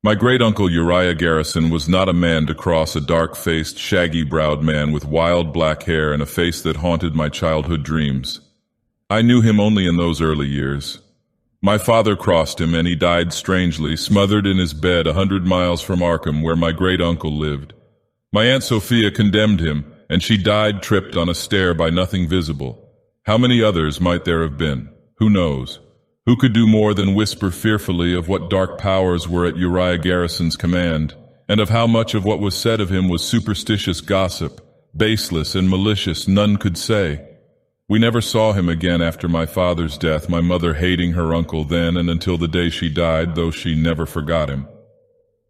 My great-uncle Uriah Garrison was not a man to cross a dark-faced, shaggy-browed man with wild black hair and a face that haunted my childhood dreams. I knew him only in those early years. My father crossed him, and he died strangely, smothered in his bed 100 miles from Arkham, where my great-uncle lived. My Aunt Sophia condemned him, and she died tripped on a stair by nothing visible. How many others might there have been? Who knows? Who could do more than whisper fearfully of what dark powers were at Uriah Garrison's command, and of how much of what was said of him was superstitious gossip, baseless and malicious, none could say. We never saw him again after my father's death, my mother hating her uncle then and until the day she died, though she never forgot him.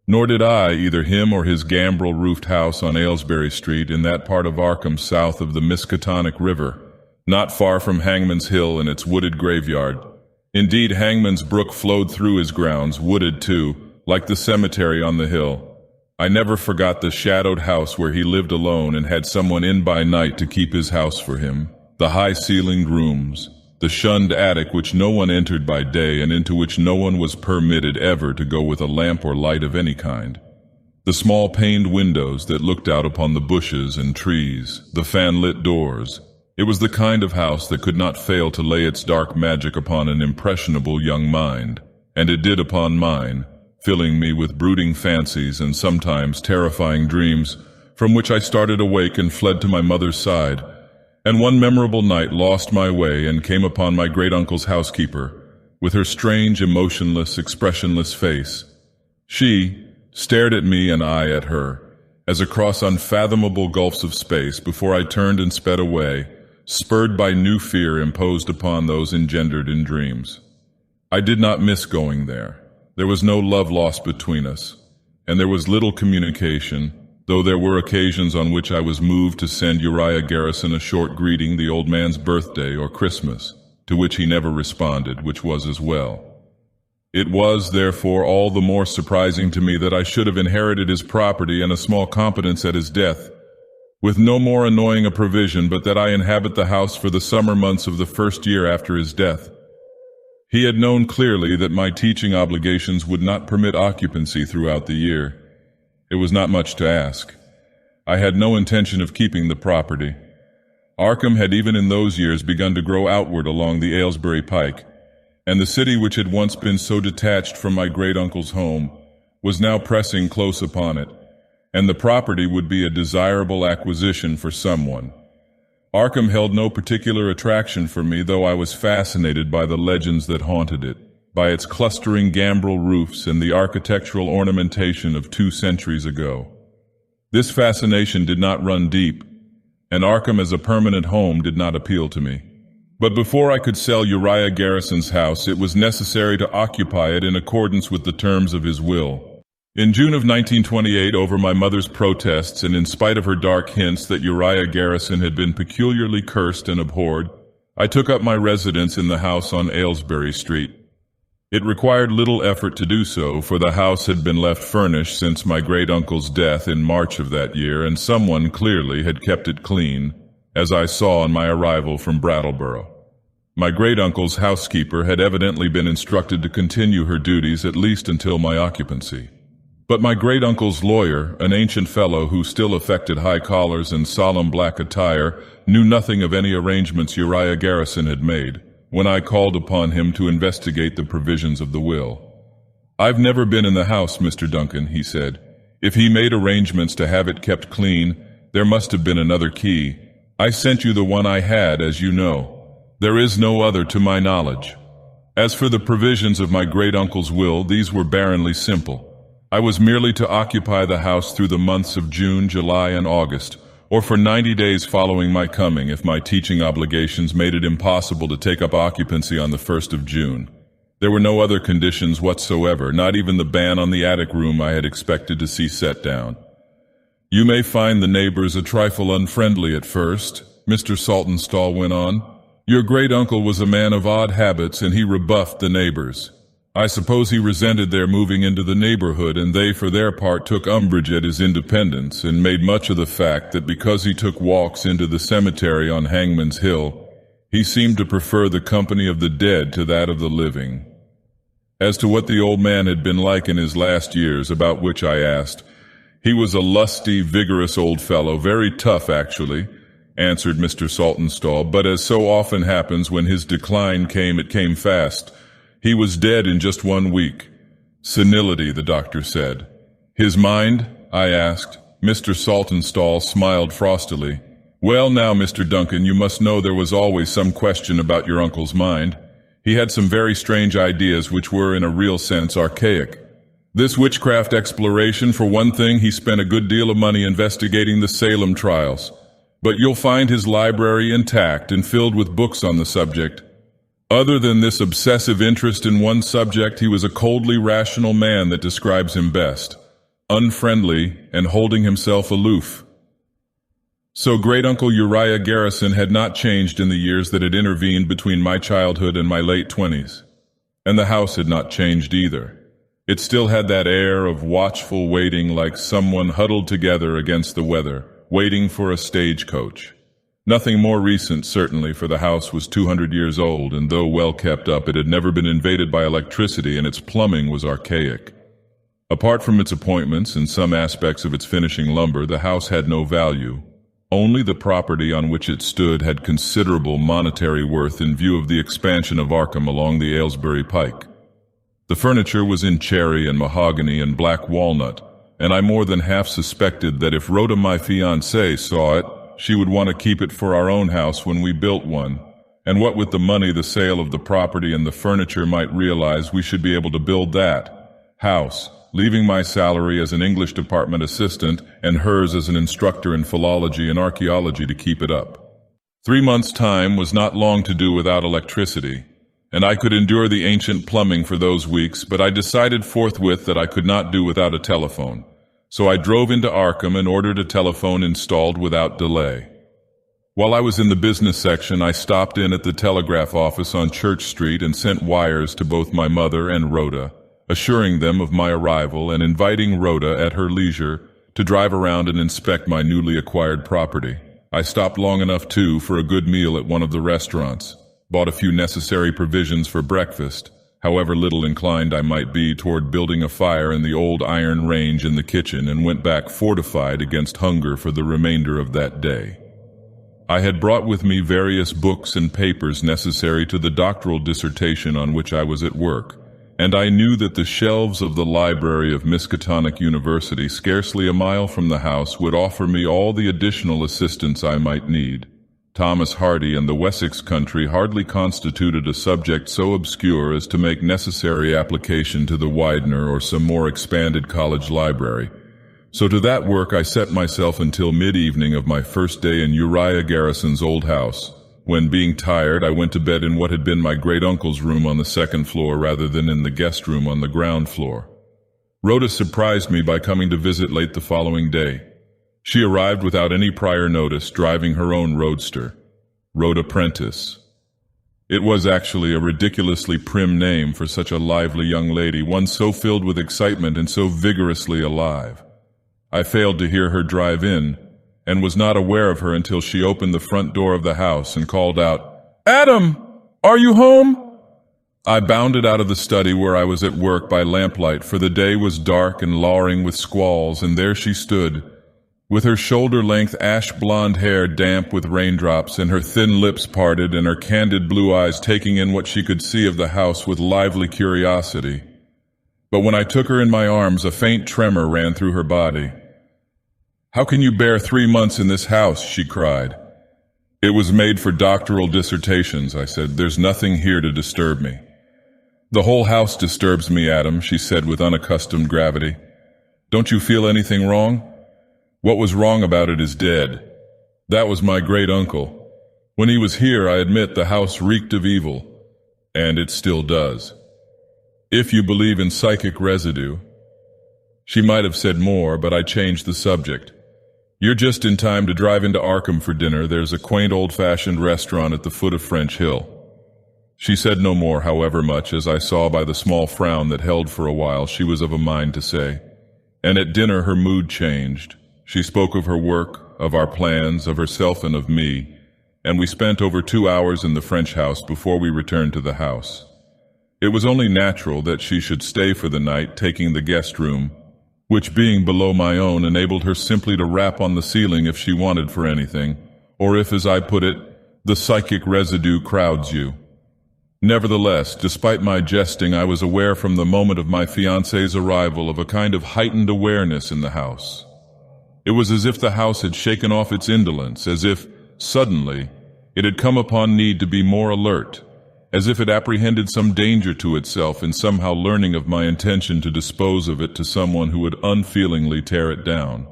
Nor did I, either him or his gambrel-roofed house on Aylesbury Street in that part of Arkham south of the Miskatonic River, not far from Hangman's Hill and its wooded graveyard. Indeed, Hangman's Brook flowed through his grounds, wooded too, like the cemetery on the hill. I never forgot the shadowed house where he lived alone and had someone in by night to keep his house for him, the high-ceilinged rooms, the shunned attic which no one entered by day and into which no one was permitted ever to go with a lamp or light of any kind, the small paned windows that looked out upon the bushes and trees, the fan-lit doors. It was the kind of house that could not fail to lay its dark magic upon an impressionable young mind, and it did upon mine, filling me with brooding fancies and sometimes terrifying dreams, from which I started awake and fled to my mother's side, and one memorable night lost my way and came upon my great-uncle's housekeeper, with her strange, emotionless, expressionless face. She stared at me and I at her, as across unfathomable gulfs of space, before I turned and sped away, spurred by new fear imposed upon those engendered in dreams. I did not miss going there. There was no love lost between us, and there was little communication, though there were occasions on which I was moved to send Uriah Garrison a short greeting, the old man's birthday or Christmas, to which he never responded, which was as well. It was, therefore, all the more surprising to me that I should have inherited his property and a small competence at his death, with no more annoying a provision but that I inhabit the house for the summer months of the first year after his death. He had known clearly that my teaching obligations would not permit occupancy throughout the year. It was not much to ask. I had no intention of keeping the property. Arkham had even in those years begun to grow outward along the Aylesbury Pike, and the city which had once been so detached from my great-uncle's home was now pressing close upon it, and the property would be a desirable acquisition for someone. Arkham held no particular attraction for me, though I was fascinated by the legends that haunted it, by its clustering gambrel roofs and the architectural ornamentation of 2 centuries ago. This fascination did not run deep, and Arkham as a permanent home did not appeal to me. But before I could sell Uriah Garrison's house, it was necessary to occupy it in accordance with the terms of his will. In June of 1928, over my mother's protests and in spite of her dark hints that Uriah Garrison had been peculiarly cursed and abhorred, I took up my residence in the house on Aylesbury Street. It required little effort to do so, for the house had been left furnished since my great-uncle's death in March of that year, and someone clearly had kept it clean, as I saw on my arrival from Brattleboro. My great-uncle's housekeeper had evidently been instructed to continue her duties at least until my occupancy. But my great-uncle's lawyer, an ancient fellow who still affected high collars and solemn black attire, knew nothing of any arrangements Uriah Garrison had made, when I called upon him to investigate the provisions of the will. "I've never been in the house, Mr. Duncan," he said. "If he made arrangements to have it kept clean, there must have been another key. I sent you the one I had, as you know. There is no other to my knowledge. As for the provisions of my great-uncle's will, these were barrenly simple. I was merely to occupy the house through the months of June, July, and August, or for 90 days following my coming if my teaching obligations made it impossible to take up occupancy on the 1st of June. There were no other conditions whatsoever, not even the ban on the attic room I had expected to see set down. You may find the neighbors a trifle unfriendly at first," Mr. Saltonstall went on. "Your great-uncle was a man of odd habits, and he rebuffed the neighbors. I suppose he resented their moving into the neighborhood, and they for their part took umbrage at his independence and made much of the fact that because he took walks into the cemetery on Hangman's Hill, he seemed to prefer the company of the dead to that of the living. As to what the old man had been like in his last years, about which I asked, "He was a lusty, vigorous old fellow, very tough actually," answered Mr. Saltonstall, "but as so often happens when his decline came, it came fast. He was dead in just 1 week. Senility, the doctor said." "His mind?" I asked. Mr. Saltonstall smiled frostily. "Well now, Mr. Duncan, you must know there was always some question about your uncle's mind. He had some very strange ideas which were, in a real sense, archaic. This witchcraft exploration, for one thing, he spent a good deal of money investigating the Salem trials. But you'll find his library intact and filled with books on the subject. Other than this obsessive interest in one subject, he was a coldly rational man that describes him best. Unfriendly and holding himself aloof." So great-uncle Uriah Garrison had not changed in the years that had intervened between my childhood and my late 20s. And the house had not changed either. It still had that air of watchful waiting, like someone huddled together against the weather, waiting for a stagecoach. Nothing more recent, certainly, for the house was 200 years old, and though well kept up, it had never been invaded by electricity, and its plumbing was archaic. Apart from its appointments and some aspects of its finishing lumber, the house had no value. Only the property on which it stood had considerable monetary worth in view of the expansion of Arkham along the Aylesbury Pike. The furniture was in cherry and mahogany and black walnut, and I more than half suspected that if Rhoda, my fiancée, saw it, she would want to keep it for our own house when we built one. And what with the money the sale of the property and the furniture might realize, we should be able to build that house, leaving my salary as an English department assistant and hers as an instructor in philology and archaeology to keep it up. 3 months' time was not long to do without electricity, and I could endure the ancient plumbing for those weeks, but I decided forthwith that I could not do without a telephone. So I drove into Arkham and ordered a telephone installed without delay. While I was in the business section, I stopped in at the telegraph office on Church Street and sent wires to both my mother and Rhoda, assuring them of my arrival and inviting Rhoda at her leisure to drive around and inspect my newly acquired property. I stopped long enough, too, for a good meal at one of the restaurants, bought a few necessary provisions for breakfast, however little inclined I might be toward building a fire in the old iron range in the kitchen, and went back fortified against hunger for the remainder of that day. I had brought with me various books and papers necessary to the doctoral dissertation on which I was at work, and I knew that the shelves of the library of Miskatonic University, scarcely a mile from the house, would offer me all the additional assistance I might need. Thomas Hardy and the Wessex country hardly constituted a subject so obscure as to make necessary application to the Widener or some more expanded college library. So to that work I set myself until mid-evening of my first day in Uriah Garrison's old house, when, being tired, I went to bed in what had been my great-uncle's room on the second floor rather than in the guest room on the ground floor. Rhoda surprised me by coming to visit late the following day. She arrived without any prior notice, driving her own roadster. Rhoda Prentice. It was actually a ridiculously prim name for such a lively young lady, one so filled with excitement and so vigorously alive. I failed to hear her drive in, and was not aware of her until she opened the front door of the house and called out, "Adam, are you home?" I bounded out of the study where I was at work by lamplight, for the day was dark and lowering with squalls, and there she stood, with her shoulder-length ash-blonde hair damp with raindrops and her thin lips parted and her candid blue eyes taking in what she could see of the house with lively curiosity. But when I took her in my arms, a faint tremor ran through her body. "How can you bear 3 months in this house?" she cried. "It was made for doctoral dissertations," I said. "There's nothing here to disturb me." "The whole house disturbs me, Adam," she said with unaccustomed gravity. "Don't you feel anything wrong? What was wrong about it is dead. That was my great-uncle. When he was here, I admit the house reeked of evil, and it still does. If you believe in psychic residue." She might have said more, but I changed the subject. "You're just in time to drive into Arkham for dinner. There's a quaint old-fashioned restaurant at the foot of French Hill." She said no more, however much, as I saw by the small frown that held for a while, she was of a mind to say. And at dinner her mood changed. She spoke of her work, of our plans, of herself and of me, and we spent over 2 hours in the French house before we returned to the house. It was only natural that she should stay for the night, taking the guest room, which being below my own enabled her simply to rap on the ceiling if she wanted for anything, or if, as I put it, the psychic residue crowds you. Nevertheless, despite my jesting, I was aware from the moment of my fiancé's arrival of a kind of heightened awareness in the house. It was as if the house had shaken off its indolence, as if, suddenly, it had come upon need to be more alert, as if it apprehended some danger to itself in somehow learning of my intention to dispose of it to someone who would unfeelingly tear it down.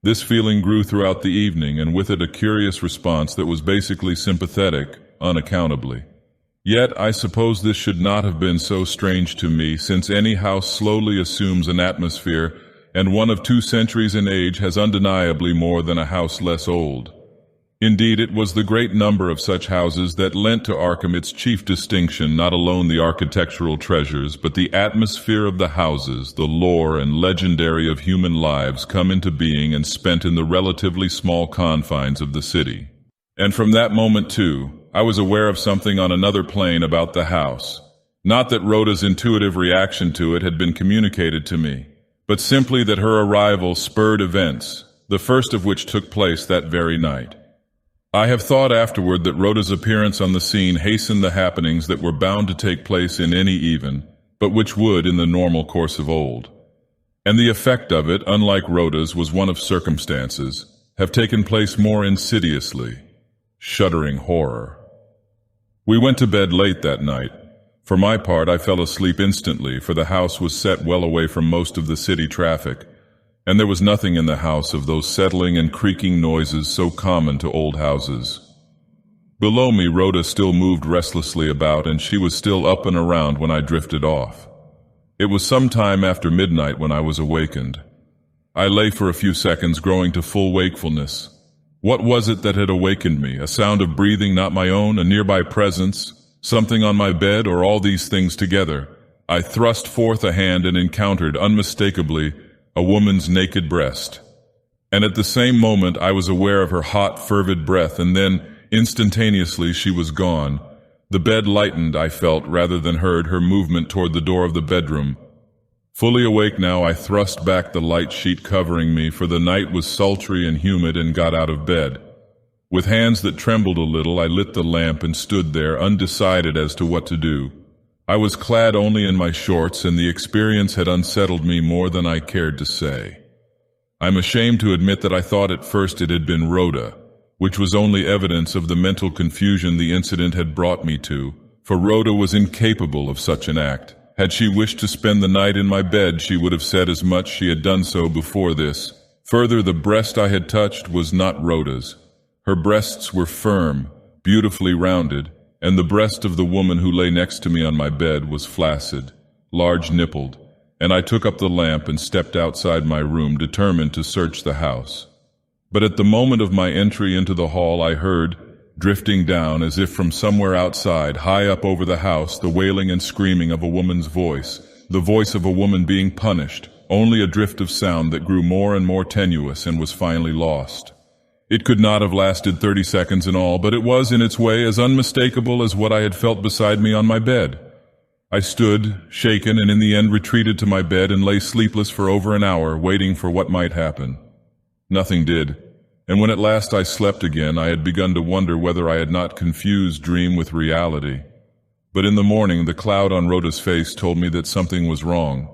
This feeling grew throughout the evening, and with it a curious response that was basically sympathetic, unaccountably. Yet I suppose this should not have been so strange to me, since any house slowly assumes an atmosphere, and one of 2 centuries in age has undeniably more than a house less old. Indeed, it was the great number of such houses that lent to Arkham its chief distinction, not alone the architectural treasures, but the atmosphere of the houses, the lore and legendary of human lives come into being and spent in the relatively small confines of the city. And from that moment, too, I was aware of something on another plane about the house. Not that Rhoda's intuitive reaction to it had been communicated to me, but simply that her arrival spurred events, the first of which took place that very night. I have thought afterward that Rhoda's appearance on the scene hastened the happenings that were bound to take place in any even, but which would in the normal course of old. And the effect of it, unlike Rhoda's, was one of circumstances, have taken place more insidiously. Shuddering horror. We went to bed late that night. For my part, I fell asleep instantly, for the house was set well away from most of the city traffic, and there was nothing in the house of those settling and creaking noises so common to old houses. Below me, Rhoda still moved restlessly about, and she was still up and around when I drifted off. It was some time after midnight when I was awakened. I lay for a few seconds, growing to full wakefulness. What was it that had awakened me? A sound of breathing not my own, a nearby presence, something on my bed, or all these things together? I thrust forth a hand and encountered, unmistakably, a woman's naked breast. And at the same moment I was aware of her hot, fervid breath, and then, instantaneously, she was gone. The bed lightened, I felt, rather than heard, her movement toward the door of the bedroom. Fully awake now, I thrust back the light sheet covering me, for the night was sultry and humid, and got out of bed. With hands that trembled a little, I lit the lamp and stood there, undecided as to what to do. I was clad only in my shorts, and the experience had unsettled me more than I cared to say. I'm ashamed to admit that I thought at first it had been Rhoda, which was only evidence of the mental confusion the incident had brought me to, for Rhoda was incapable of such an act. Had she wished to spend the night in my bed, she would have said as much. She had done so before this. Further, the breast I had touched was not Rhoda's. Her breasts were firm, beautifully rounded, and the breast of the woman who lay next to me on my bed was flaccid, large-nippled, and I took up the lamp and stepped outside my room, determined to search the house. But at the moment of my entry into the hall, I heard, drifting down as if from somewhere outside, high up over the house, the wailing and screaming of a woman's voice, the voice of a woman being punished, only a drift of sound that grew more and more tenuous and was finally lost. It could not have lasted 30 seconds in all, but it was in its way as unmistakable as what I had felt beside me on my bed. I stood, shaken, and in the end retreated to my bed and lay sleepless for over an hour, waiting for what might happen. Nothing did, and when at last I slept again, I had begun to wonder whether I had not confused dream with reality. But in the morning, the cloud on Rhoda's face told me that something was wrong.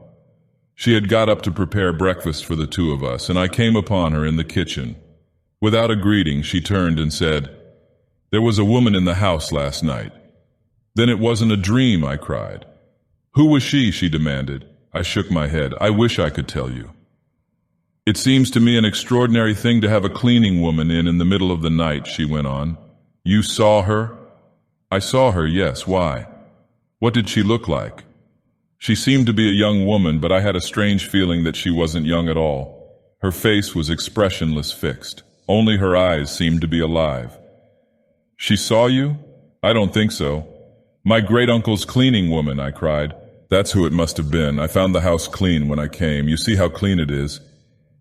She had got up to prepare breakfast for the two of us, and I came upon her in the kitchen. Without a greeting, she turned and said, "There was a woman in the house last night." "Then it wasn't a dream," I cried. "Who was she?" she demanded. I shook my head. "I wish I could tell you." "It seems to me an extraordinary thing to have a cleaning woman in the middle of the night," she went on. "You saw her?" "I saw her, yes. Why?" "What did she look like?" "She seemed to be a young woman, but I had a strange feeling that she wasn't young at all. Her face was expressionless, fixed. Only her eyes seemed to be alive." "She saw you?" "I don't think so." "My great-uncle's cleaning woman," I cried. "That's who it must have been. I found the house clean when I came. You see how clean it is.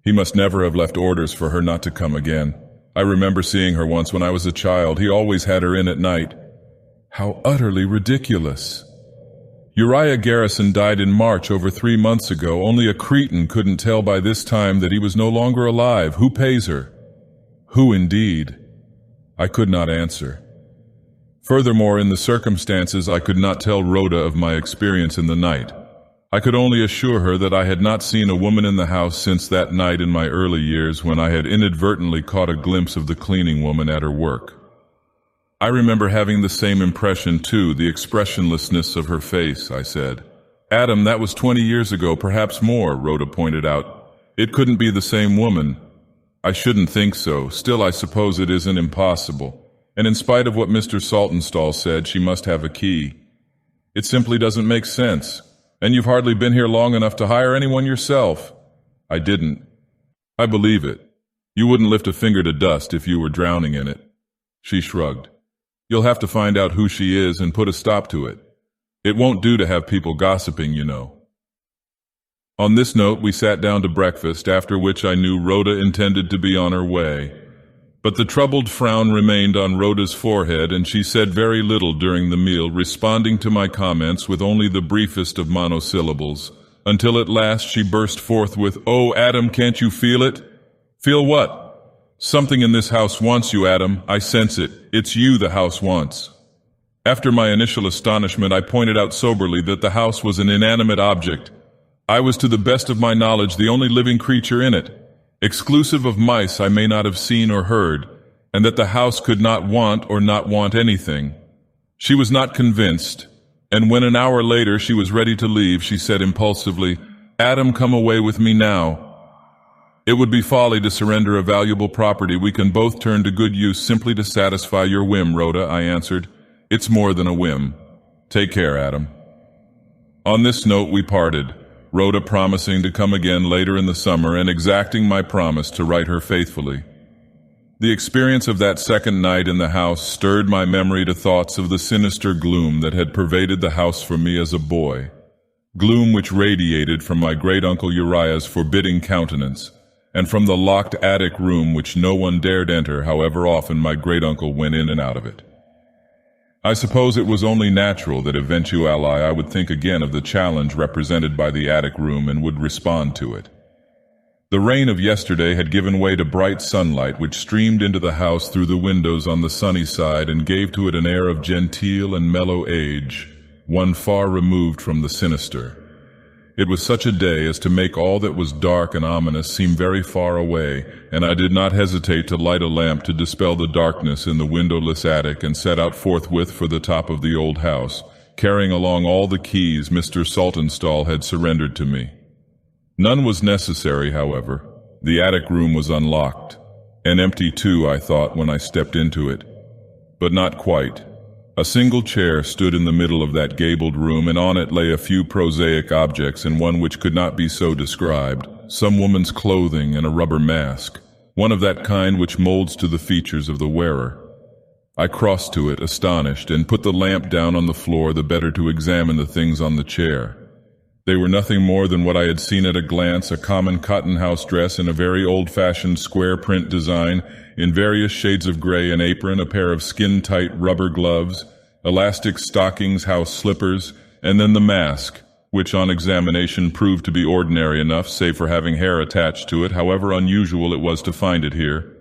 He must never have left orders for her not to come again. I remember seeing her once when I was a child. He always had her in at night." "How utterly ridiculous!" Uriah Garrison died in March over 3 months ago. Only a cretin couldn't tell by this time that he was no longer alive. Who pays her? Who indeed? I could not answer. Furthermore, in the circumstances, I could not tell Rhoda of my experience in the night. I could only assure her that I had not seen a woman in the house since that night in my early years when I had inadvertently caught a glimpse of the cleaning woman at her work. I remember having the same impression too, the expressionlessness of her face, I said. Adam, that was 20 years ago, perhaps more, Rhoda pointed out. It couldn't be the same woman. I shouldn't think so. Still, I suppose it isn't impossible. And in spite of what Mr. Saltonstall said, she must have a key. It simply doesn't make sense. And you've hardly been here long enough to hire anyone yourself. I didn't. I believe it. You wouldn't lift a finger to dust if you were drowning in it. She shrugged. You'll have to find out who she is and put a stop to it. It won't do to have people gossiping, you know. On this note, we sat down to breakfast, after which I knew Rhoda intended to be on her way. But the troubled frown remained on Rhoda's forehead, and she said very little during the meal, responding to my comments with only the briefest of monosyllables, until at last she burst forth with, "Oh, Adam, can't you feel it?" "Feel what?" "Something in this house wants you, Adam. I sense it. It's you the house wants." After my initial astonishment, I pointed out soberly that the house was an inanimate object. I was, to the best of my knowledge, the only living creature in it. Exclusive of mice I may not have seen or heard, and that the house could not want or not want anything. She was not convinced, and when an hour later she was ready to leave, she said impulsively, "Adam, come away with me now." "It would be folly to surrender a valuable property we can both turn to good use simply to satisfy your whim, Rhoda," I answered. "It's more than a whim. Take care, Adam." On this note we parted, Rhoda promising to come again later in the summer and exacting my promise to write her faithfully. The experience of that second night in the house stirred my memory to thoughts of the sinister gloom that had pervaded the house for me as a boy, gloom which radiated from my great-uncle Uriah's forbidding countenance, and from the locked attic room which no one dared enter, however often my great-uncle went in and out of it. I suppose it was only natural that eventually I would think again of the challenge represented by the attic room and would respond to it. The rain of yesterday had given way to bright sunlight which streamed into the house through the windows on the sunny side and gave to it an air of genteel and mellow age, one far removed from the sinister. It was such a day as to make all that was dark and ominous seem very far away, and I did not hesitate to light a lamp to dispel the darkness in the windowless attic and set out forthwith for the top of the old house, carrying along all the keys Mr. Saltonstall had surrendered to me. None was necessary, however. The attic room was unlocked, and empty too, I thought, when I stepped into it. But not quite. A single chair stood in the middle of that gabled room, and on it lay a few prosaic objects and one which could not be so described, some woman's clothing and a rubber mask, one of that kind which molds to the features of the wearer. I crossed to it, astonished, and put the lamp down on the floor the better to examine the things on the chair. They were nothing more than what I had seen at a glance, a common cotton house dress in a very old-fashioned square print design, in various shades of gray, an apron, a pair of skin-tight rubber gloves, elastic stockings, house slippers, and then the mask, which on examination proved to be ordinary enough, save for having hair attached to it, however unusual it was to find it here.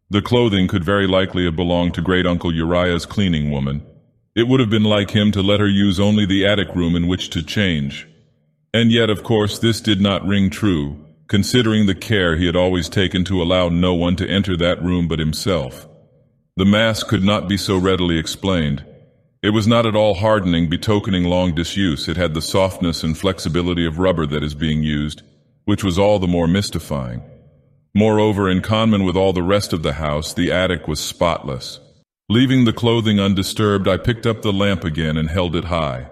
The clothing could very likely have belonged to great-uncle Uriah's cleaning woman. It would have been like him to let her use only the attic room in which to change. And yet, of course, this did not ring true, considering the care he had always taken to allow no one to enter that room but himself. The mask could not be so readily explained. It was not at all hardening, betokening long disuse. It had the softness and flexibility of rubber that is being used, which was all the more mystifying. Moreover, in common with all the rest of the house, the attic was spotless. Leaving the clothing undisturbed, I picked up the lamp again and held it high.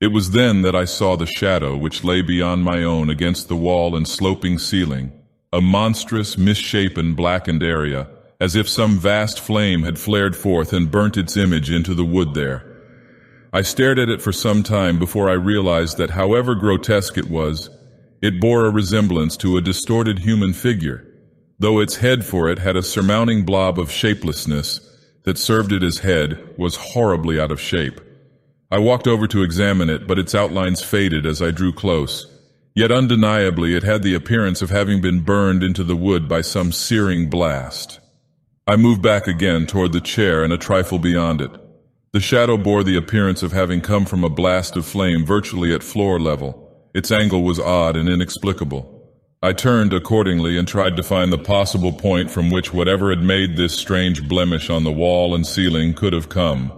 It was then that I saw the shadow which lay beyond my own against the wall and sloping ceiling, a monstrous, misshapen, blackened area, as if some vast flame had flared forth and burnt its image into the wood there. I stared at it for some time before I realized that however grotesque it was, it bore a resemblance to a distorted human figure, though its head for it had a surmounting blob of shapelessness that served it as head, was horribly out of shape. I walked over to examine it, but its outlines faded as I drew close. Yet undeniably it had the appearance of having been burned into the wood by some searing blast. I moved back again toward the chair and a trifle beyond it. The shadow bore the appearance of having come from a blast of flame virtually at floor level. Its angle was odd and inexplicable. I turned accordingly and tried to find the possible point from which whatever had made this strange blemish on the wall and ceiling could have come.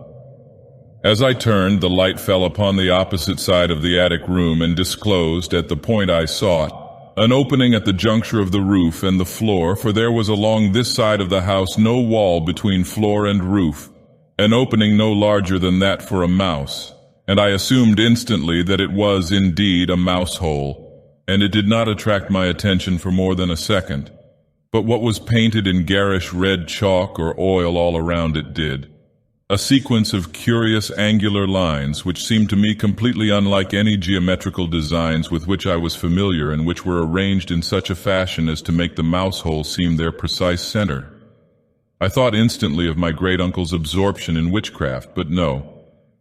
As I turned, the light fell upon the opposite side of the attic room and disclosed, at the point I sought, an opening at the juncture of the roof and the floor, for there was along this side of the house no wall between floor and roof, an opening no larger than that for a mouse, and I assumed instantly that it was indeed a mouse hole, and it did not attract my attention for more than a second. But what was painted in garish red chalk or oil all around it did. A sequence of curious angular lines which seemed to me completely unlike any geometrical designs with which I was familiar and which were arranged in such a fashion as to make the mouse hole seem their precise center. I thought instantly of my great-uncle's absorption in witchcraft, but no.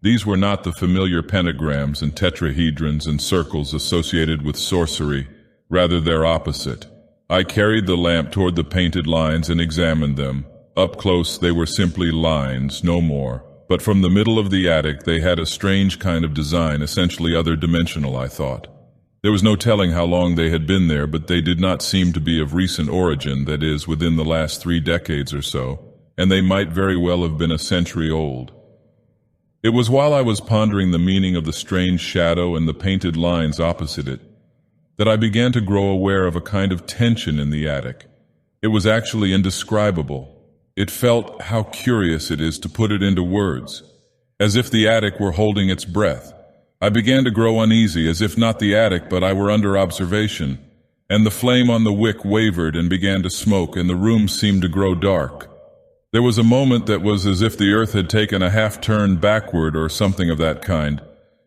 These were not the familiar pentagrams and tetrahedrons and circles associated with sorcery, rather their opposite. I carried the lamp toward the painted lines and examined them. Up close they were simply lines, no more, but from the middle of the attic they had a strange kind of design, essentially other-dimensional, I thought. There was no telling how long they had been there, but they did not seem to be of recent origin, that is, within the last 3 decades or so, and they might very well have been a century old. It was while I was pondering the meaning of the strange shadow and the painted lines opposite it, that I began to grow aware of a kind of tension in the attic. It was actually indescribable. It felt, how curious it is to put it into words, as if the attic were holding its breath. I began to grow uneasy, as if not the attic but I were under observation, and the flame on the wick wavered and began to smoke, and the room seemed to grow dark. There was a moment that was as if the earth had taken a half-turn backward or something of that kind,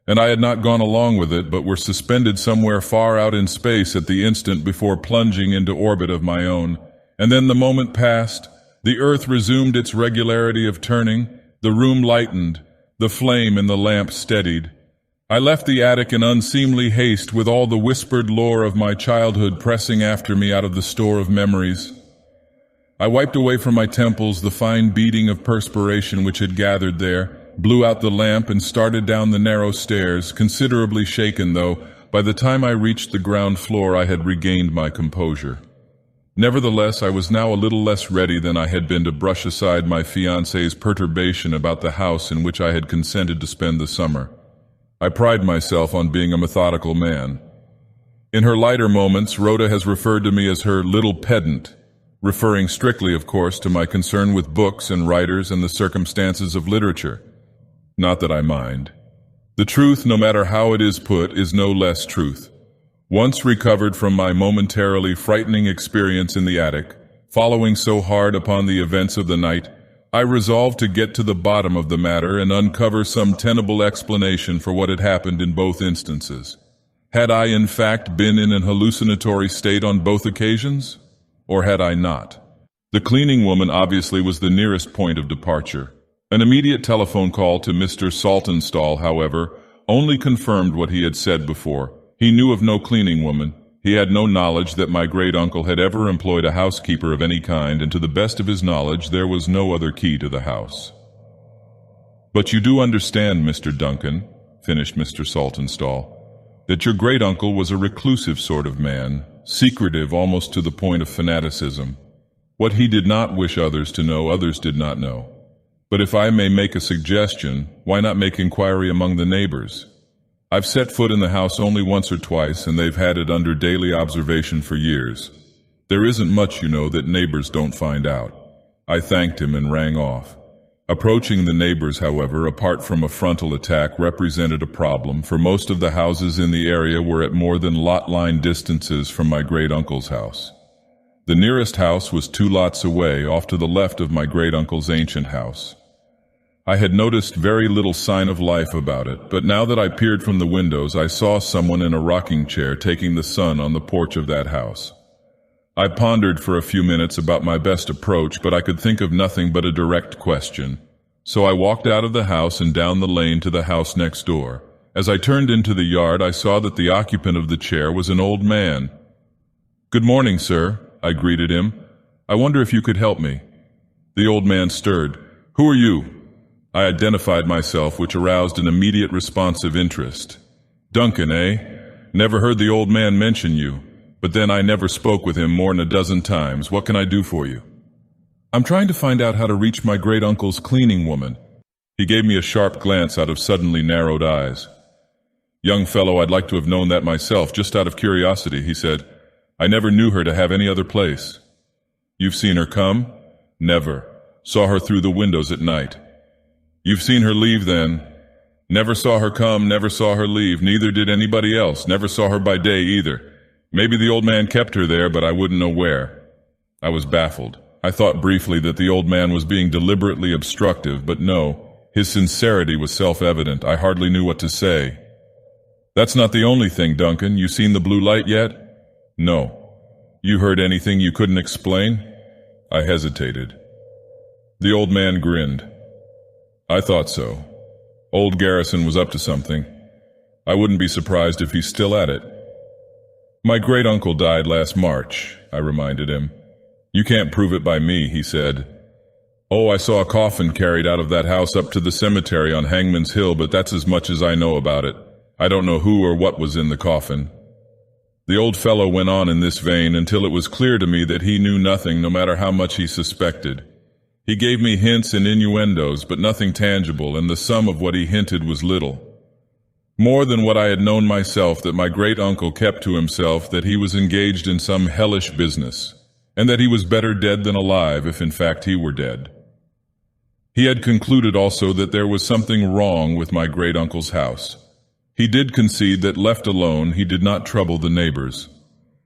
and I had not gone along with it but were suspended somewhere far out in space at the instant before plunging into orbit of my own. And then the moment passed, the earth resumed its regularity of turning, the room lightened, the flame in the lamp steadied. I left the attic in unseemly haste with all the whispered lore of my childhood pressing after me out of the store of memories. I wiped away from my temples the fine beading of perspiration which had gathered there, blew out the lamp and started down the narrow stairs, considerably shaken though. By the time I reached the ground floor I had regained my composure. Nevertheless, I was now a little less ready than I had been to brush aside my fiancée's perturbation about the house in which I had consented to spend the summer. I pride myself on being a methodical man. In her lighter moments, Rhoda has referred to me as her little pedant, referring strictly, of course, to my concern with books and writers and the circumstances of literature. Not that I mind. The truth, no matter how it is put, is no less truth. Once recovered from my momentarily frightening experience in the attic, following so hard upon the events of the night, I resolved to get to the bottom of the matter and uncover some tenable explanation for what had happened in both instances. Had I, in fact, been in an hallucinatory state on both occasions? Or had I not? The cleaning woman obviously was the nearest point of departure. An immediate telephone call to Mr. Saltonstall, however, only confirmed what he had said before. He knew of no cleaning woman. He had no knowledge that my great-uncle had ever employed a housekeeper of any kind, and to the best of his knowledge there was no other key to the house. "But you do understand, Mr. Duncan," finished Mr. Saltonstall, "that your great-uncle was a reclusive sort of man, secretive almost to the point of fanaticism. What he did not wish others to know, others did not know. But if I may make a suggestion, why not make inquiry among the neighbors? I've set foot in the house only once or twice, and they've had it under daily observation for years. There isn't much, you know, that neighbors don't find out." I thanked him and rang off. Approaching the neighbors, however, apart from a frontal attack, represented a problem, for most of the houses in the area were at more than lot-line distances from my great-uncle's house. The nearest house was 2 lots away, off to the left of my great-uncle's ancient house. I had noticed very little sign of life about it, but now that I peered from the windows, I saw someone in a rocking chair taking the sun on the porch of that house. I pondered for a few minutes about my best approach, but I could think of nothing but a direct question. So I walked out of the house and down the lane to the house next door. As I turned into the yard, I saw that the occupant of the chair was an old man. "Good morning, sir," I greeted him. "I wonder if you could help me." The old man stirred. "Who are you?" I identified myself, which aroused an immediate responsive interest. "Duncan, eh? Never heard the old man mention you, but then I never spoke with him more than a dozen times. What can I do for you?" "I'm trying to find out how to reach my great-uncle's cleaning woman." He gave me a sharp glance out of suddenly narrowed eyes. "Young fellow, I'd like to have known that myself, just out of curiosity," he said. "I never knew her to have any other place." "You've seen her come?" "Never. Saw her through the windows at night." "You've seen her leave, then?" "Never saw her come, never saw her leave. Neither did anybody else. Never saw her by day, either. Maybe the old man kept her there, but I wouldn't know where." I was baffled. I thought briefly that the old man was being deliberately obstructive, but no. His sincerity was self-evident. I hardly knew what to say. "That's not the only thing, Duncan. You seen the blue light yet?" "No." "You heard anything you couldn't explain?" I hesitated. The old man grinned. "I thought so. Old Garrison was up to something. I wouldn't be surprised if he's still at it." "My great-uncle died last March," I reminded him. "You can't prove it by me," he said. "Oh, I saw a coffin carried out of that house up to the cemetery on Hangman's Hill, but that's as much as I know about it. I don't know who or what was in the coffin." The old fellow went on in this vein until it was clear to me that he knew nothing, no matter how much he suspected. He gave me hints and innuendos, but nothing tangible, and the sum of what he hinted was little. More than what I had known myself, that my great-uncle kept to himself, that he was engaged in some hellish business, and that he was better dead than alive, if in fact he were dead. He had concluded also that there was something wrong with my great-uncle's house. He did concede that left alone he did not trouble the neighbors,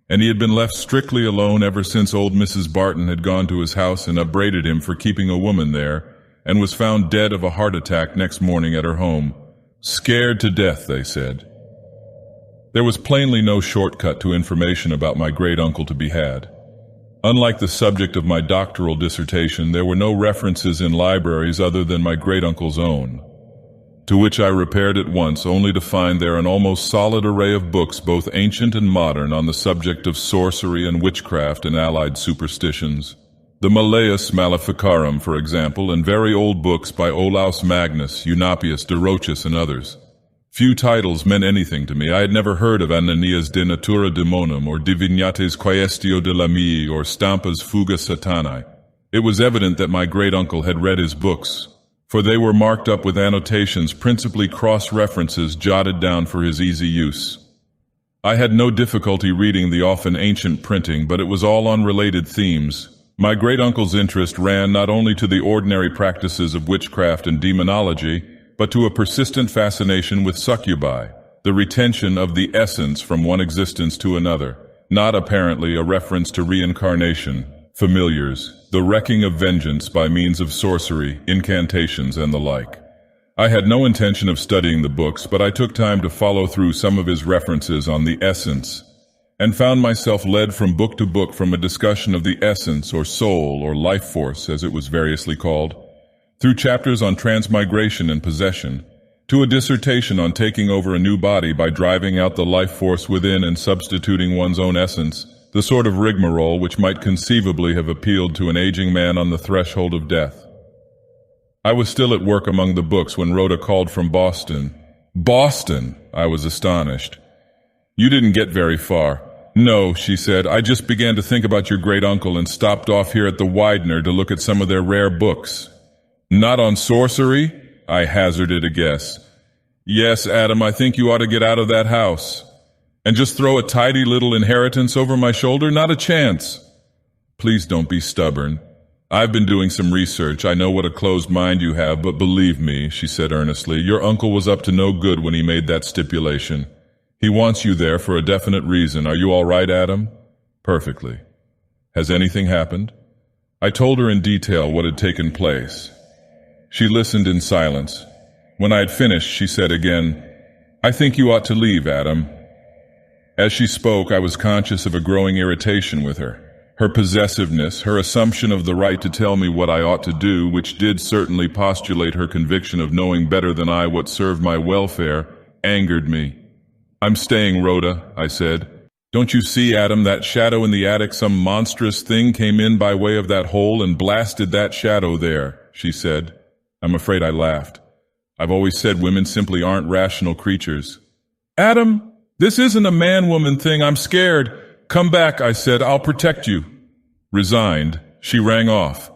and he had been left strictly alone ever since old Mrs. Barton had gone to his house and upbraided him for keeping a woman there, and was found dead of a heart attack next morning at her home. Scared to death, they said. There was plainly no shortcut to information about my great-uncle to be had. Unlike the subject of my doctoral dissertation, there were no references in libraries other than my great-uncle's own, to which I repaired at once, only to find there an almost solid array of books, both ancient and modern, on the subject of sorcery and witchcraft and allied superstitions. The Malleus Maleficarum, for example, and very old books by Olaus Magnus, Eunapius, De Rochus, and others. Few titles meant anything to me. I had never heard of Ananias de Natura Demonum, or Divinates Quaestio de Lamii, or Stampa's Fuga Satanae. It was evident that my great-uncle had read his books, for they were marked up with annotations, principally cross-references jotted down for his easy use. I had no difficulty reading the often ancient printing, but it was all on related themes. My great-uncle's interest ran not only to the ordinary practices of witchcraft and demonology, but to a persistent fascination with succubi, the retention of the essence from one existence to another, not apparently a reference to reincarnation, familiars, the wreaking of vengeance by means of sorcery, incantations, and the like. I had no intention of studying the books, but I took time to follow through some of his references on the essence, and found myself led from book to book from a discussion of the essence or soul or life force, as it was variously called, through chapters on transmigration and possession, to a dissertation on taking over a new body by driving out the life force within and substituting one's own essence, the sort of rigmarole which might conceivably have appealed to an aging man on the threshold of death. I was still at work among the books when Rhoda called from Boston. "Boston!" I was astonished. "You didn't get very far." "No," she said, "I just began to think about your great-uncle and stopped off here at the Widener to look at some of their rare books." "Not on sorcery?" I hazarded a guess. "Yes, Adam, I think you ought to get out of that house. And just throw a tidy little inheritance over my shoulder? Not a chance." "Please don't be stubborn. I've been doing some research. I know what a closed mind you have, but believe me," she said earnestly, "your uncle was up to no good when he made that stipulation. He wants you there for a definite reason. Are you all right, Adam?" "Perfectly." "Has anything happened?" I told her in detail what had taken place. She listened in silence. When I had finished, she said again, "I think you ought to leave, Adam." As she spoke, I was conscious of a growing irritation with her. Her possessiveness, her assumption of the right to tell me what I ought to do, which did certainly postulate her conviction of knowing better than I what served my welfare, angered me. "I'm staying, Rhoda," I said. "Don't you see, Adam, that shadow in the attic? Some monstrous thing came in by way of that hole and blasted that shadow there," she said. I'm afraid I laughed. I've always said women simply aren't rational creatures. "Adam, this isn't a man-woman thing. I'm scared. Come back," I said. "I'll protect you." Resigned, she rang off.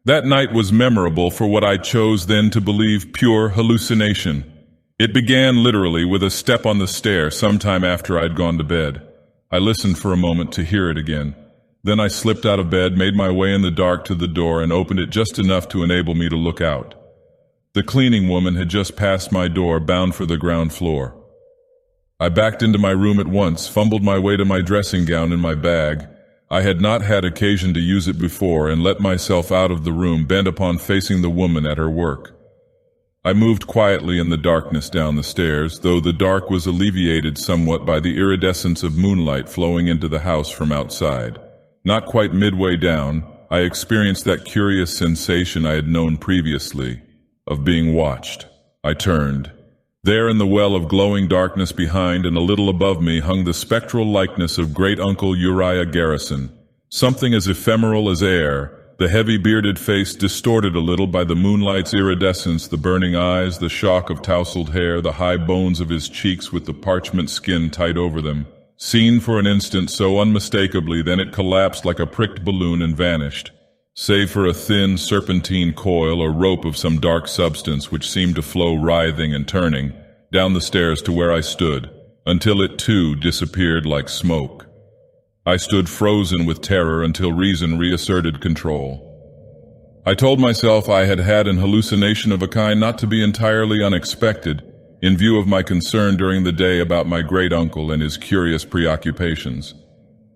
That night was memorable for what I chose then to believe pure hallucination. It began literally with a step on the stair sometime after I'd gone to bed. I listened for a moment to hear it again. Then I slipped out of bed, made my way in the dark to the door, and opened it just enough to enable me to look out. The cleaning woman had just passed my door, bound for the ground floor. I backed into my room at once, fumbled my way to my dressing gown in my bag. I had not had occasion to use it before, and let myself out of the room, bent upon facing the woman at her work. I moved quietly in the darkness down the stairs, though the dark was alleviated somewhat by the iridescence of moonlight flowing into the house from outside. Not quite midway down, I experienced that curious sensation I had known previously, of being watched. I turned. There in the well of glowing darkness behind and a little above me hung the spectral likeness of great-uncle Uriah Garrison, something as ephemeral as air, the heavy bearded face distorted a little by the moonlight's iridescence, the burning eyes, the shock of tousled hair, the high bones of his cheeks with the parchment skin tight over them. Seen for an instant so unmistakably, then it collapsed like a pricked balloon and vanished, save for a thin serpentine coil or rope of some dark substance which seemed to flow writhing and turning down the stairs to where I stood, until it too disappeared like smoke. I stood frozen with terror until reason reasserted control. I told myself I had had an hallucination of a kind not to be entirely unexpected, in view of my concern during the day about my great-uncle and his curious preoccupations,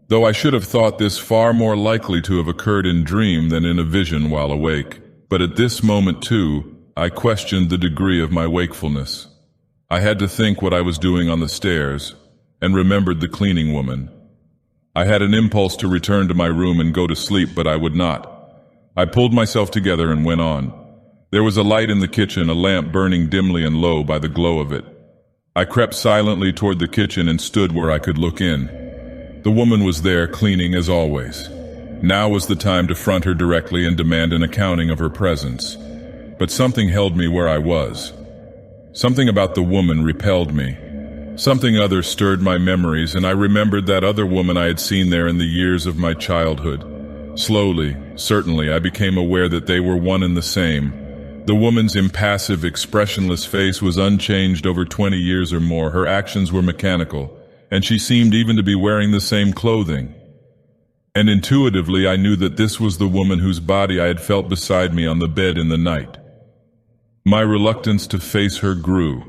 though I should have thought this far more likely to have occurred in dream than in a vision while awake. But at this moment, too, I questioned the degree of my wakefulness. I had to think what I was doing on the stairs, and remembered the cleaning woman. I had an impulse to return to my room and go to sleep, but I would not. I pulled myself together and went on. There was a light in the kitchen, a lamp burning dimly and low by the glow of it. I crept silently toward the kitchen and stood where I could look in. The woman was there, cleaning as always. Now was the time to front her directly and demand an accounting of her presence. But something held me where I was. Something about the woman repelled me. Something other stirred my memories, and I remembered that other woman I had seen there in the years of my childhood. Slowly, certainly, I became aware that they were one and the same. The woman's impassive, expressionless face was unchanged over 20 years or more. Her actions were mechanical, and she seemed even to be wearing the same clothing. And intuitively I knew that this was the woman whose body I had felt beside me on the bed in the night. My reluctance to face her grew,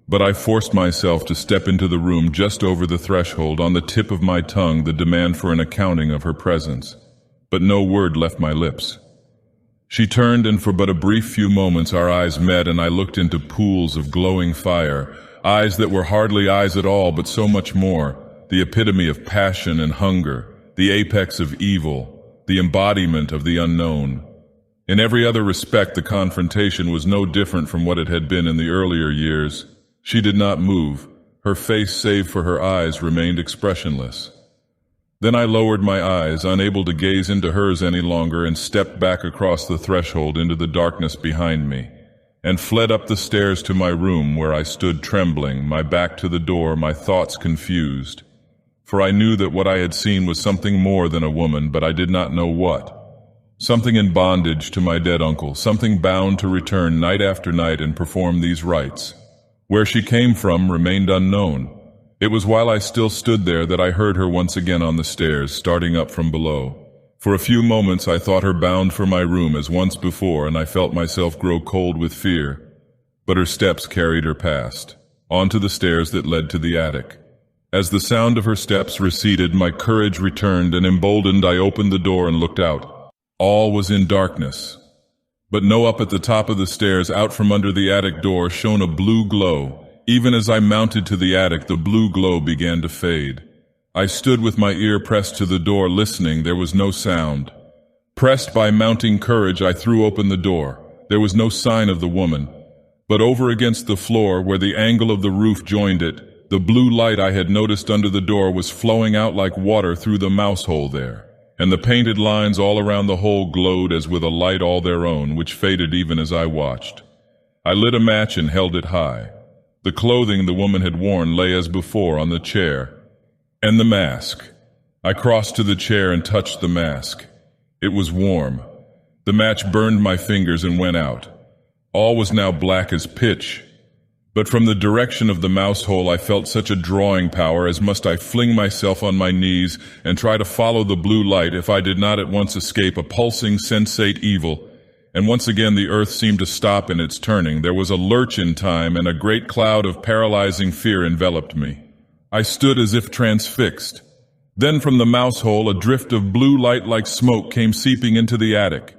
but I forced myself to step into the room just over the threshold, on the tip of my tongue the demand for an accounting of her presence. But no word left my lips. She turned, and for but a brief few moments our eyes met, and I looked into pools of glowing fire, eyes that were hardly eyes at all, but so much more, the epitome of passion and hunger, the apex of evil, the embodiment of the unknown. In every other respect, the confrontation was no different from what it had been in the earlier years. She did not move. Her face, save for her eyes, remained expressionless. Then I lowered my eyes, unable to gaze into hers any longer, and stepped back across the threshold into the darkness behind me, and fled up the stairs to my room, where I stood trembling, my back to the door, my thoughts confused. For I knew that what I had seen was something more than a woman, but I did not know what. Something in bondage to my dead uncle, something bound to return night after night and perform these rites. Where she came from remained unknown. It was while I still stood there that I heard her once again on the stairs, starting up from below. For a few moments I thought her bound for my room as once before, and I felt myself grow cold with fear. But her steps carried her past, onto the stairs that led to the attic. As the sound of her steps receded, my courage returned, and emboldened I opened the door and looked out. All was in darkness. But no, up at the top of the stairs, out from under the attic door, shone a blue glow. Even as I mounted to the attic, the blue glow began to fade. I stood with my ear pressed to the door, listening. There was no sound. Pressed by mounting courage, I threw open the door. There was no sign of the woman. But over against the floor, where the angle of the roof joined it, the blue light I had noticed under the door was flowing out like water through the mouse hole there, and the painted lines all around the hole glowed as with a light all their own, which faded even as I watched. I lit a match and held it high. The clothing the woman had worn lay as before on the chair. And the mask. I crossed to the chair and touched the mask. It was warm. The match burned my fingers and went out. All was now black as pitch. But from the direction of the mouse hole I felt such a drawing power as must I fling myself on my knees and try to follow the blue light if I did not at once escape a pulsing sensate evil. And once again the earth seemed to stop in its turning. There was a lurch in time, and a great cloud of paralyzing fear enveloped me. I stood as if transfixed. Then from the mouse hole a drift of blue light like smoke came seeping into the attic.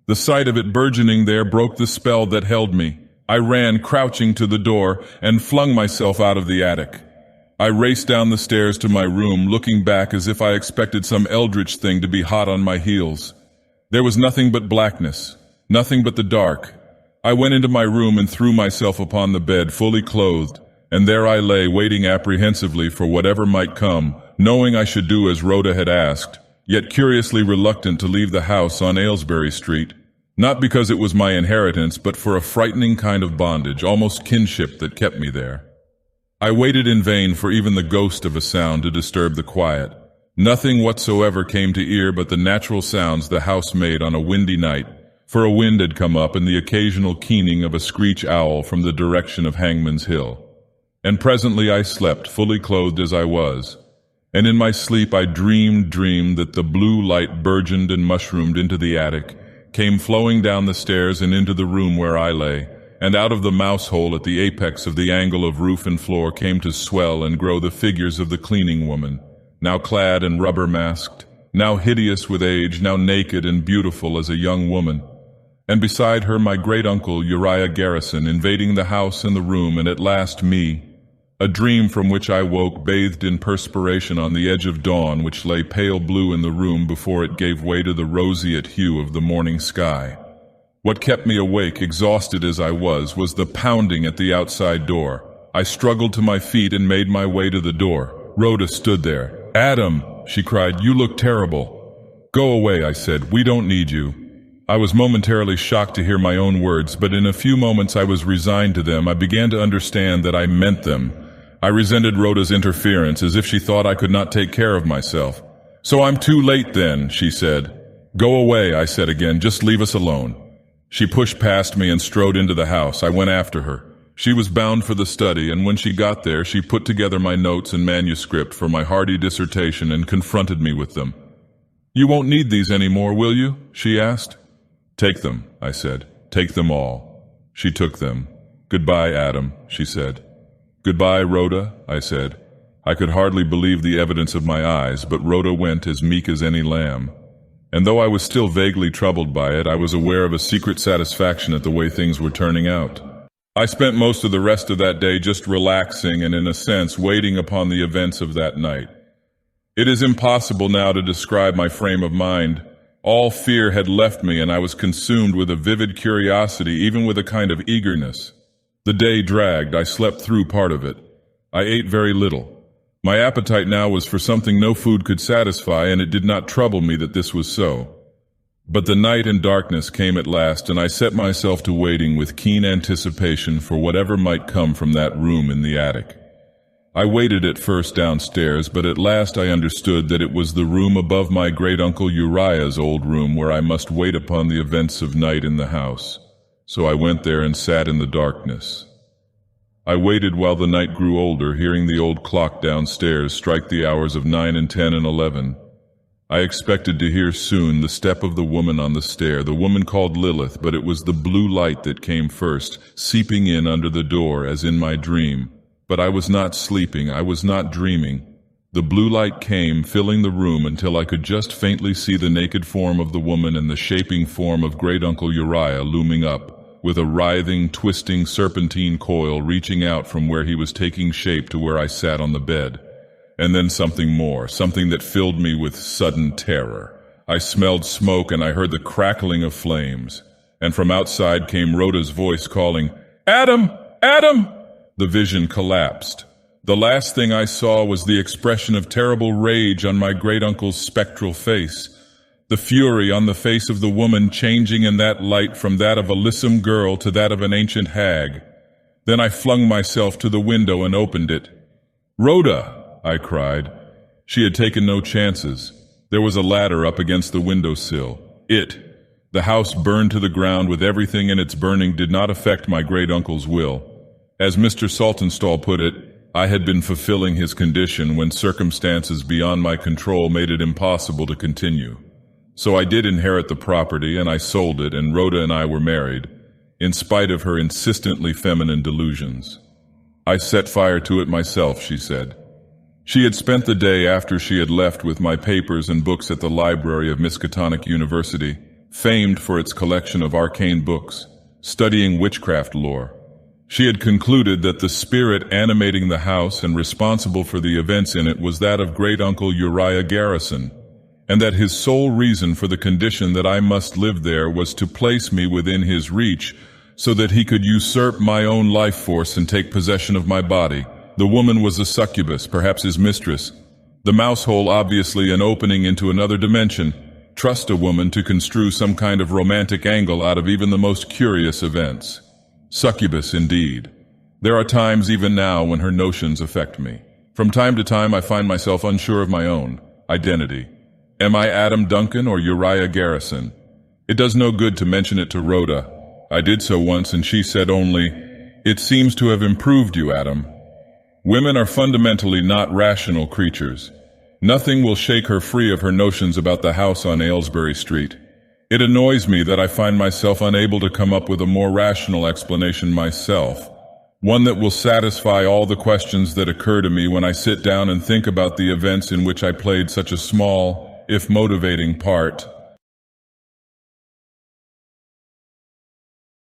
The sight of it burgeoning there broke the spell that held me. I ran crouching to the door and flung myself out of the attic. I raced down the stairs to my room, looking back as if I expected some eldritch thing to be hot on my heels. There was nothing but blackness, nothing but the dark. I went into my room and threw myself upon the bed, fully clothed. And there I lay, waiting apprehensively for whatever might come, knowing I should do as Rhoda had asked, yet curiously reluctant to leave the house on Aylesbury Street, not because it was my inheritance, but for a frightening kind of bondage, almost kinship, that kept me there. I waited in vain for even the ghost of a sound to disturb the quiet. Nothing whatsoever came to ear but the natural sounds the house made on a windy night, for a wind had come up and the occasional keening of a screech owl from the direction of Hangman's Hill. And presently I slept, fully clothed as I was. And in my sleep I dreamed that the blue light burgeoned and mushroomed into the attic, came flowing down the stairs and into the room where I lay, and out of the mouse hole at the apex of the angle of roof and floor came to swell and grow the figures of the cleaning woman, now clad and rubber-masked, now hideous with age, now naked and beautiful as a young woman. And beside her my great-uncle Uriah Garrison, invading the house and the room, and at last me, a dream from which I woke bathed in perspiration on the edge of dawn, which lay pale blue in the room before it gave way to the roseate hue of the morning sky. What kept me awake, exhausted as I was the pounding at the outside door. I struggled to my feet and made my way to the door. Rhoda stood there. "Adam," she cried, "you look terrible." "Go away," I said. "We don't need you." I was momentarily shocked to hear my own words, but in a few moments I was resigned to them. I began to understand that I meant them. I resented Rhoda's interference, as if she thought I could not take care of myself. "So I'm too late then," she said. "Go away," I said again. "Just leave us alone." She pushed past me and strode into the house. I went after her. She was bound for the study, and when she got there, she put together my notes and manuscript for my hardy dissertation and confronted me with them. "You won't need these anymore, will you?" she asked. "Take them," I said. "Take them all." She took them. "Goodbye, Adam," she said. "Goodbye, Rhoda," I said. I could hardly believe the evidence of my eyes, but Rhoda went as meek as any lamb. And though I was still vaguely troubled by it, I was aware of a secret satisfaction at the way things were turning out. I spent most of the rest of that day just relaxing and, in a sense, waiting upon the events of that night. It is impossible now to describe my frame of mind. All fear had left me, and I was consumed with a vivid curiosity, even with a kind of eagerness. The day dragged. I slept through part of it. I ate very little. My appetite now was for something no food could satisfy, and it did not trouble me that this was so. But the night and darkness came at last, and I set myself to waiting with keen anticipation for whatever might come from that room in the attic. I waited at first downstairs, but at last I understood that it was the room above my great-uncle Uriah's old room where I must wait upon the events of night in the house. So I went there and sat in the darkness. I waited while the night grew older, hearing the old clock downstairs strike the hours of 9 and 10 and 11. I expected to hear soon the step of the woman on the stair, the woman called Lilith, but it was the blue light that came first, seeping in under the door as in my dream. But I was not sleeping, I was not dreaming. The blue light came, filling the room until I could just faintly see the naked form of the woman and the shaping form of great-uncle Uriah looming up, with a writhing, twisting serpentine coil reaching out from where he was taking shape to where I sat on the bed. and then something more, something that filled me with sudden terror. I smelled smoke and I heard the crackling of flames, and from outside came Rhoda's voice calling, "Adam! Adam!" The vision collapsed. The last thing I saw was the expression of terrible rage on my great-uncle's spectral face, the fury on the face of the woman changing in that light from that of a lissom girl to that of an ancient hag. Then I flung myself to the window and opened it. "Rhoda!" I cried. She had taken no chances. There was a ladder up against the windowsill. The house burned to the ground with everything in its burning did not affect my great-uncle's will. As Mr. Saltonstall put it, I had been fulfilling his condition when circumstances beyond my control made it impossible to continue. So I did inherit the property, and I sold it, and Rhoda and I were married, in spite of her insistently feminine delusions. "I set fire to it myself," she said. She had spent the day after she had left with my papers and books at the library of Miskatonic University, famed for its collection of arcane books, studying witchcraft lore. She had concluded that the spirit animating the house and responsible for the events in it was that of great-uncle Uriah Garrison, and that his sole reason for the condition that I must live there was to place me within his reach so that he could usurp my own life force and take possession of my body. The woman was a succubus, perhaps his mistress. The mousehole obviously an opening into another dimension. Trust a woman to construe some kind of romantic angle out of even the most curious events. Succubus, indeed. There are times even now when her notions affect me. From time to time I find myself unsure of my own identity. Am I Adam Duncan or Uriah Garrison? It does no good to mention it to Rhoda. I did so once and she said only, "It seems to have improved you, Adam." Women are fundamentally not rational creatures. Nothing will shake her free of her notions about the house on Aylesbury Street. It annoys me that I find myself unable to come up with a more rational explanation myself, one that will satisfy all the questions that occur to me when I sit down and think about the events in which I played such a small, if motivating, part.